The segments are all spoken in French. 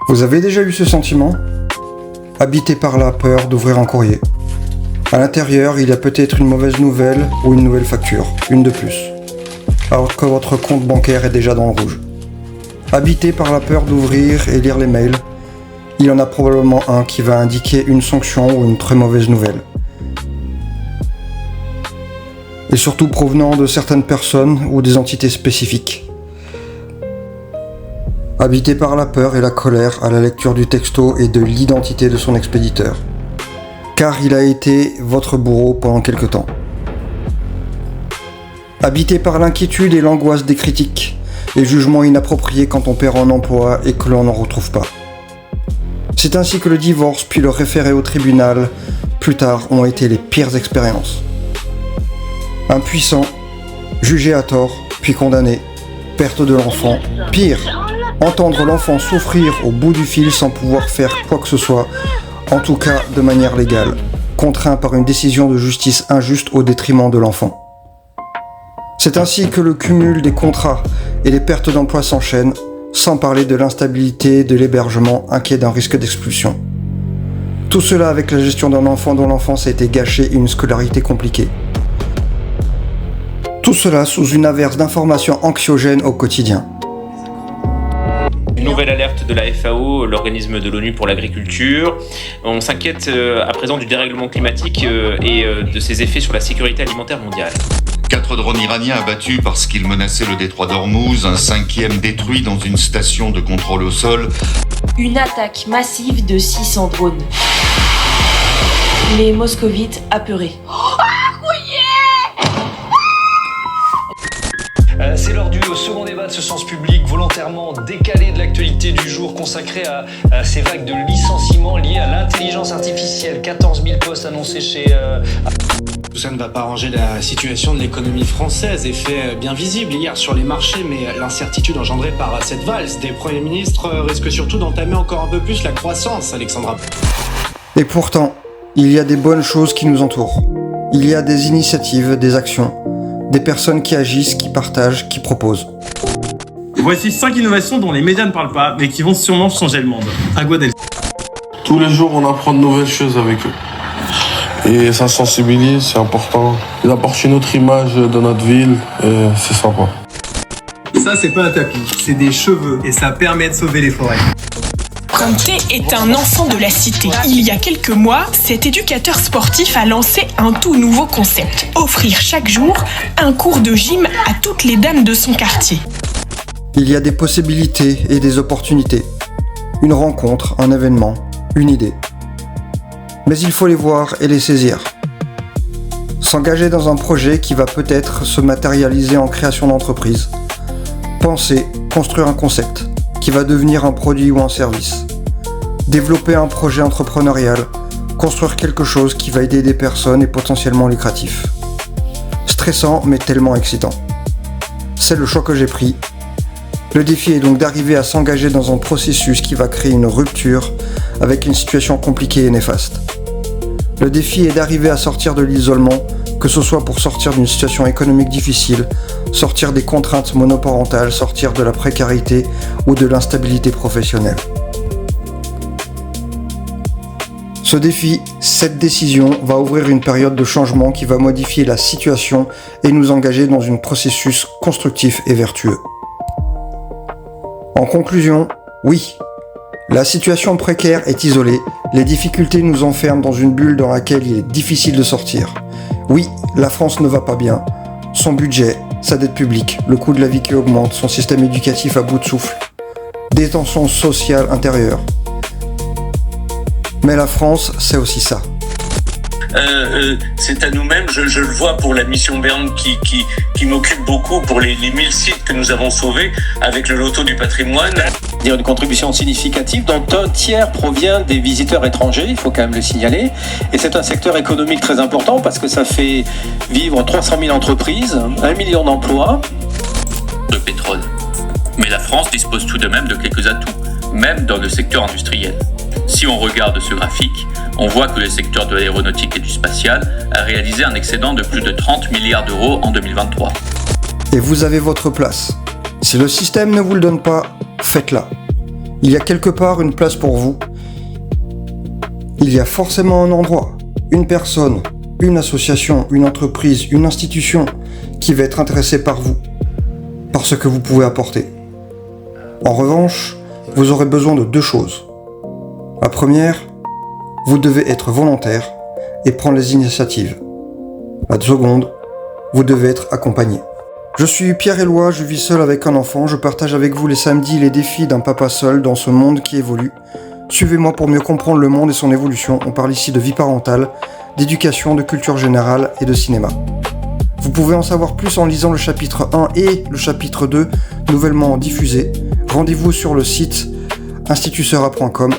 Vous avez déjà eu ce sentiment ? Habité par la peur d'ouvrir un courrier. À l'intérieur, il y a peut-être une mauvaise nouvelle ou une nouvelle facture, une de plus, alors que votre compte bancaire est déjà dans le rouge. Habité par la peur d'ouvrir et lire les mails, il y en a probablement un qui va indiquer une sanction ou une très mauvaise nouvelle. Et surtout provenant de certaines personnes ou des entités spécifiques. Habité par la peur et la colère à la lecture du texto et de l'identité de son expéditeur. Car il a été votre bourreau pendant quelque temps. Habité par l'inquiétude et l'angoisse des critiques et jugements inappropriés quand on perd un emploi et que l'on n'en retrouve pas. C'est ainsi que le divorce puis le référé au tribunal, plus tard, ont été les pires expériences. Impuissant, jugé à tort, puis condamné, perte de l'enfant, pire, entendre l'enfant souffrir au bout du fil sans pouvoir faire quoi que ce soit, en tout cas de manière légale, contraint par une décision de justice injuste au détriment de l'enfant. C'est ainsi que le cumul des contrats et les pertes d'emploi s'enchaînent, sans parler de l'instabilité de l'hébergement inquiet d'un risque d'expulsion. Tout cela avec la gestion d'un enfant dont l'enfance a été gâchée et une scolarité compliquée. Tout cela sous une averse d'informations anxiogènes au quotidien. Une nouvelle alerte de la FAO, l'organisme de l'ONU pour l'agriculture. On s'inquiète à présent du dérèglement climatique et de ses effets sur la sécurité alimentaire mondiale. 4 drones iraniens abattus parce qu'ils menaçaient le détroit d'Ormuz, un 5e détruit dans une station de contrôle au sol. Une attaque massive de 600 drones. Les moscovites apeurés. C'est l'heure du second débat de ce sens public volontairement décalé de l'actualité du jour consacré à ces vagues de licenciements liés à l'intelligence artificielle. 14 000 postes annoncés chez... Tout ça ne va pas arranger la situation de l'économie française, effet bien visible hier sur les marchés, mais l'incertitude engendrée par cette valse des premiers ministres risque surtout d'entamer encore un peu plus la croissance, Alexandra. Et pourtant, il y a des bonnes choses qui nous entourent. Il y a des initiatives, des actions, des personnes qui agissent, qui partagent, qui proposent. Voici 5 innovations dont les médias ne parlent pas, mais qui vont sûrement changer le monde. À Guadel. Tous les jours, on apprend de nouvelles choses avec eux. Et ça sensibilise, c'est important. Ils apportent une autre image de notre ville et c'est sympa. Ça, c'est pas un tapis, c'est des cheveux et ça permet de sauver les forêts. Conte est un enfant de la cité. Il y a quelques mois, cet éducateur sportif a lancé un tout nouveau concept. Offrir chaque jour un cours de gym à toutes les dames de son quartier. Il y a des possibilités et des opportunités. Une rencontre, un événement, une idée. Mais il faut les voir et les saisir. S'engager dans un projet qui va peut-être se matérialiser en création d'entreprise. Penser, construire un concept qui va devenir un produit ou un service. Développer un projet entrepreneurial, construire quelque chose qui va aider des personnes et potentiellement lucratif. Stressant mais tellement excitant. C'est le choix que j'ai pris. Le défi est donc d'arriver à s'engager dans un processus qui va créer une rupture avec une situation compliquée et néfaste. Le défi est d'arriver à sortir de l'isolement, que ce soit pour sortir d'une situation économique difficile, sortir des contraintes monoparentales, sortir de la précarité ou de l'instabilité professionnelle. Ce défi, cette décision, va ouvrir une période de changement qui va modifier la situation et nous engager dans un processus constructif et vertueux. En conclusion, oui, la situation précaire est isolée, les difficultés nous enferment dans une bulle dans laquelle il est difficile de sortir. Oui, la France ne va pas bien. Son budget, sa dette publique, le coût de la vie qui augmente, son système éducatif à bout de souffle, des tensions sociales intérieures. Mais la France, c'est aussi ça. C'est à nous-mêmes, je le vois pour la mission Berne qui m'occupe beaucoup, pour les 1000 sites que nous avons sauvés avec le loto du patrimoine. Il y a une contribution significative dont un tiers provient des visiteurs étrangers, il faut quand même le signaler. Et c'est un secteur économique très important parce que ça fait vivre 300 000 entreprises, 1 million d'emplois. De pétrole. Mais la France dispose tout de même de quelques atouts, même dans le secteur industriel. Si on regarde ce graphique, on voit que le secteur de l'aéronautique et du spatial a réalisé un excédent de plus de 30 milliards d'euros en 2023. Et vous avez votre place. Si le système ne vous le donne pas, faites-la. Il y a quelque part une place pour vous. Il y a forcément un endroit, une personne, une association, une entreprise, une institution qui va être intéressée par vous, par ce que vous pouvez apporter. En revanche, vous aurez besoin de 2 choses. La première, vous devez être volontaire et prendre les initiatives. La seconde, vous devez être accompagné. Je suis Pierre Éloi, je vis seul avec un enfant, je partage avec vous les samedis les défis d'un papa seul dans ce monde qui évolue. Suivez-moi pour mieux comprendre le monde et son évolution. On parle ici de vie parentale, d'éducation, de culture générale et de cinéma. Vous pouvez en savoir plus en lisant le chapitre 1 et le chapitre 2, nouvellement diffusés. Rendez-vous sur le site institutseura.com.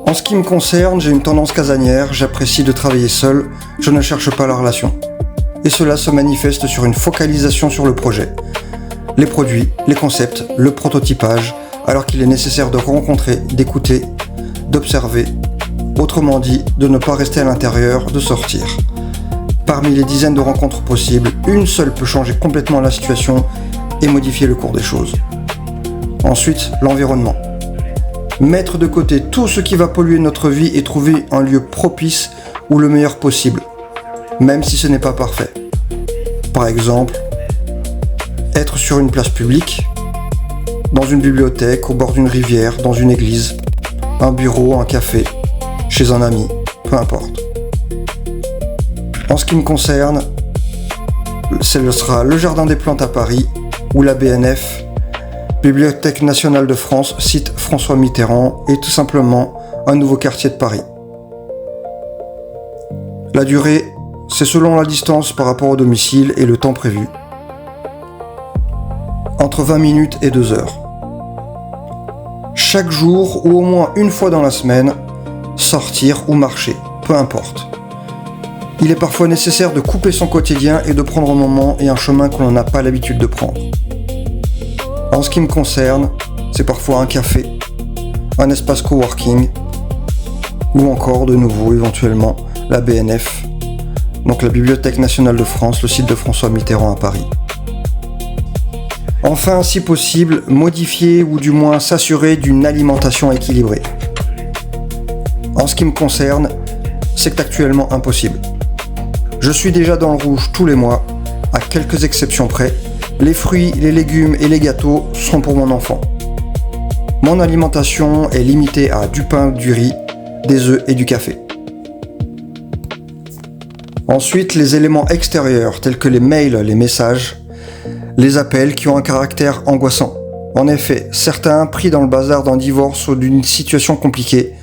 En ce qui me concerne, j'ai une tendance casanière, j'apprécie de travailler seul, je ne cherche pas la relation. Et cela se manifeste sur une focalisation sur le projet, les produits, les concepts, le prototypage, alors qu'il est nécessaire de rencontrer, d'écouter, d'observer, autrement dit, de ne pas rester à l'intérieur, de sortir. Parmi les dizaines de rencontres possibles, une seule peut changer complètement la situation et modifier le cours des choses. Ensuite, l'environnement. Mettre de côté tout ce qui va polluer notre vie et trouver un lieu propice ou le meilleur possible, même si ce n'est pas parfait. Par exemple, être sur une place publique, dans une bibliothèque, au bord d'une rivière, dans une église, un bureau, un café, chez un ami, peu importe. En ce qui me concerne, ce sera le Jardin des Plantes à Paris ou la BNF, Bibliothèque nationale de France, site François Mitterrand et tout simplement un nouveau quartier de Paris. La durée, c'est selon la distance par rapport au domicile et le temps prévu. Entre 20 minutes et 2 heures. Chaque jour ou au moins une fois dans la semaine, sortir ou marcher, peu importe. Il est parfois nécessaire de couper son quotidien et de prendre un moment et un chemin que l'on n'a pas l'habitude de prendre. En ce qui me concerne, c'est parfois un café, un espace coworking, ou encore de nouveau éventuellement la BNF, donc la Bibliothèque nationale de France, le site de François Mitterrand à Paris. Enfin, si possible, modifier ou du moins s'assurer d'une alimentation équilibrée. En ce qui me concerne, c'est actuellement impossible. Je suis déjà dans le rouge tous les mois, à quelques exceptions près. Les fruits, les légumes et les gâteaux sont pour mon enfant. Mon alimentation est limitée à du pain, du riz, des œufs et du café. Ensuite, les éléments extérieurs tels que les mails, les messages, les appels qui ont un caractère angoissant. En effet, certains pris dans le bazar d'un divorce ou d'une situation compliquée,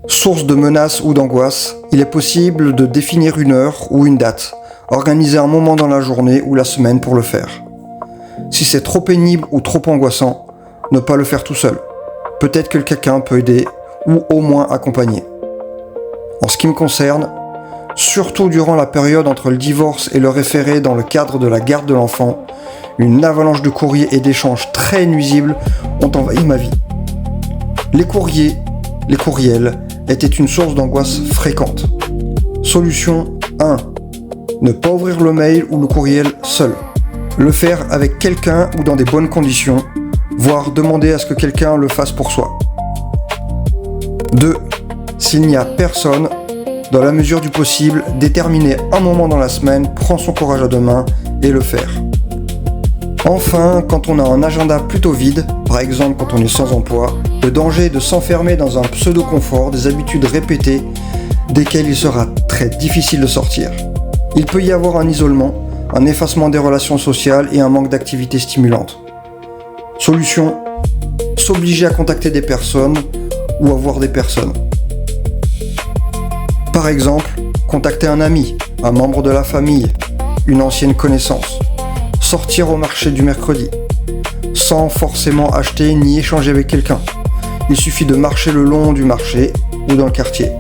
source de menaces ou d'angoisse, il est possible de définir une heure ou une date, organiser un moment dans la journée ou la semaine pour le faire. Si c'est trop pénible ou trop angoissant, ne pas le faire tout seul. Peut-être que quelqu'un peut aider ou au moins accompagner. En ce qui me concerne, surtout durant la période entre le divorce et le référé dans le cadre de la garde de l'enfant, une avalanche de courriers et d'échanges très nuisibles ont envahi ma vie. Les courriers, les courriels étaient une source d'angoisse fréquente. Solution 1. Ne pas ouvrir le mail ou le courriel seul. Le faire avec quelqu'un ou dans des bonnes conditions, voire demander à ce que quelqu'un le fasse pour soi. 2. S'il n'y a personne, dans la mesure du possible, déterminer un moment dans la semaine, prendre son courage à deux mains et le faire. Enfin, quand on a un agenda plutôt vide, par exemple quand on est sans emploi, le danger est de s'enfermer dans un pseudo-confort, des habitudes répétées, desquelles il sera très difficile de sortir. Il peut y avoir un isolement, un effacement des relations sociales et un manque d'activités stimulantes. Solution, s'obliger à contacter des personnes ou à voir des personnes. Par exemple, contacter un ami, un membre de la famille, une ancienne connaissance. Sortir au marché du mercredi, sans forcément acheter ni échanger avec quelqu'un. Il suffit de marcher le long du marché ou dans le quartier.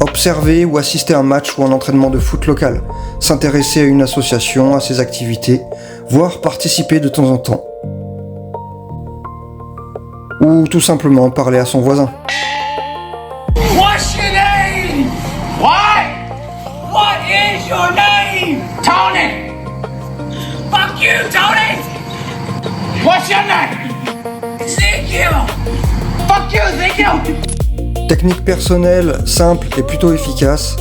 Observer ou assister à un match ou un entraînement de foot local, s'intéresser à une association, à ses activités, voire participer de temps en temps. Ou tout simplement parler à son voisin. What's your name? What is your name? Tony! Fuck you, Tony! What's your name? Thank you! Fuck you, thank you! Technique personnelle, simple et plutôt efficace.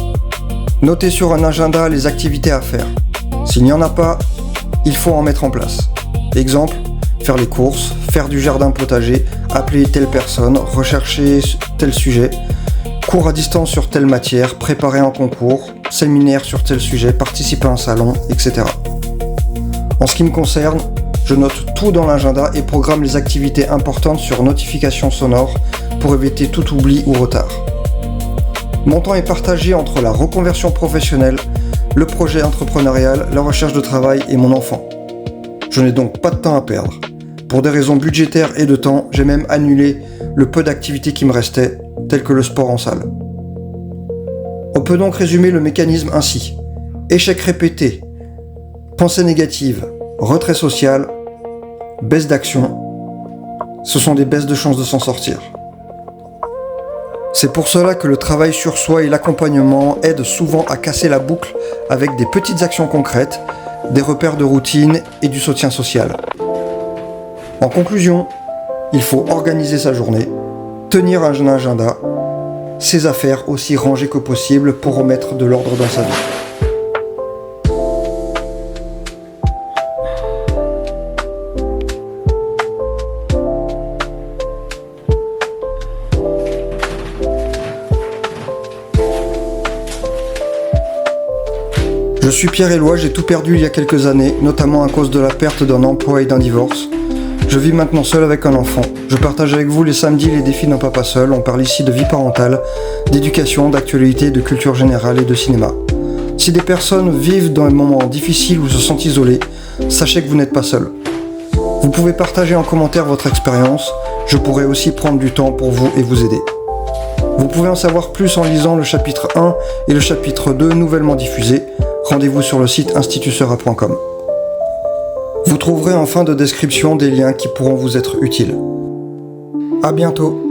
Notez sur un agenda les activités à faire. S'il n'y en a pas, il faut en mettre en place. Exemple, faire les courses, faire du jardin potager, appeler telle personne, rechercher tel sujet, cours à distance sur telle matière, préparer un concours, séminaire sur tel sujet, participer à un salon, etc. En ce qui me concerne, je note tout dans l'agenda et programme les activités importantes sur notification sonore pour éviter tout oubli ou retard. Mon temps est partagé entre la reconversion professionnelle, le projet entrepreneurial, la recherche de travail et mon enfant. Je n'ai donc pas de temps à perdre. Pour des raisons budgétaires et de temps, j'ai même annulé le peu d'activités qui me restaient, telles que le sport en salle. On peut donc résumer le mécanisme ainsi. Échec répété, pensée négative, retrait social, baisse d'action. Ce sont des baisses de chances de s'en sortir. C'est pour cela que le travail sur soi et l'accompagnement aident souvent à casser la boucle avec des petites actions concrètes, des repères de routine et du soutien social. En conclusion, il faut organiser sa journée, tenir un agenda, ses affaires aussi rangées que possible pour remettre de l'ordre dans sa vie. Je suis Pierre-Éloi, j'ai tout perdu il y a quelques années, notamment à cause de la perte d'un emploi et d'un divorce. Je vis maintenant seul avec un enfant. Je partage avec vous les samedis les défis d'un papa seul. On parle ici de vie parentale, d'éducation, d'actualité, de culture générale et de cinéma. Si des personnes vivent dans un moment difficile ou se sentent isolées, sachez que vous n'êtes pas seul. Vous pouvez partager en commentaire votre expérience. Je pourrai aussi prendre du temps pour vous et vous aider. Vous pouvez en savoir plus en lisant le chapitre 1 et le chapitre 2 nouvellement diffusés. Rendez-vous sur le site institutseura.com. Vous trouverez en fin de description des liens qui pourront vous être utiles. À bientôt.